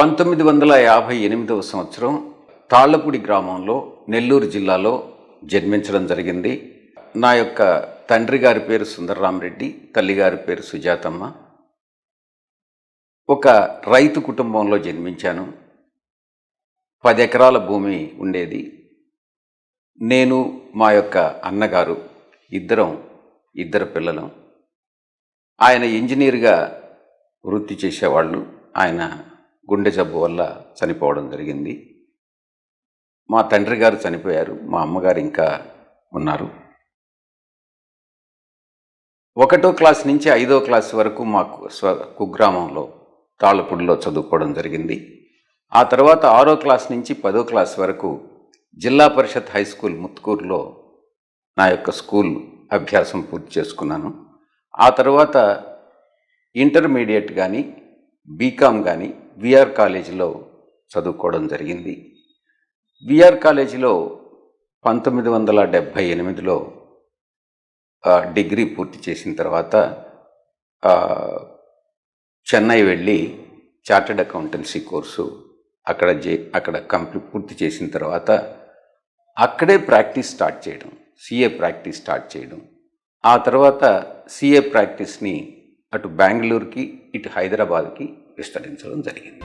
1958వ సంవత్సరం తాళ్లపూడి గ్రామంలో నెల్లూరు జిల్లాలో జన్మించడం జరిగింది. నా యొక్క తండ్రి గారి పేరు సుందరరామరెడ్డి, తల్లిగారి పేరు సుజాతమ్మ. ఒక రైతు కుటుంబంలో జన్మించాను. 10 ఎకరాల భూమి ఉండేది. నేను మా యొక్క అన్నగారు ఇద్దరు పిల్లలు. ఆయన ఇంజనీర్గా వృత్తి చేసేవాళ్ళు. ఆయన గుండె జబ్బు వల్ల చనిపోవడం జరిగింది. మా తండ్రి గారు చనిపోయారు, మా అమ్మగారు ఇంకా ఉన్నారు. 1వ క్లాస్ నుంచి 5వ క్లాస్ వరకు మాకు కుగ్రామంలో తాళ్ళపూడిలో చదువుకోవడం జరిగింది. ఆ తర్వాత 6వ క్లాస్ నుంచి 10వ క్లాస్ వరకు జిల్లా పరిషత్ హై స్కూల్ ముత్కూరులో నా యొక్క స్కూల్ అభ్యాసం పూర్తి చేసుకున్నాను. ఆ తర్వాత ఇంటర్మీడియట్ కానీ బీకామ్ కానీ విఆర్ కాలేజీలో చదువుకోవడం జరిగింది. విఆర్ కాలేజీలో 1978లో డిగ్రీ పూర్తి చేసిన తర్వాత చెన్నై వెళ్ళి చార్టెడ్ అకౌంటెన్సీ కోర్సు అక్కడ పూర్తి చేసిన తర్వాత అక్కడే ప్రాక్టీస్ స్టార్ట్ చేయడం, సిఏ ప్రాక్టీస్ స్టార్ట్ చేయడం. ఆ తర్వాత సిఏ ప్రాక్టీస్ని అటు బెంగళూరుకి ఇటు హైదరాబాద్కి విస్తరించడం జరిగింది.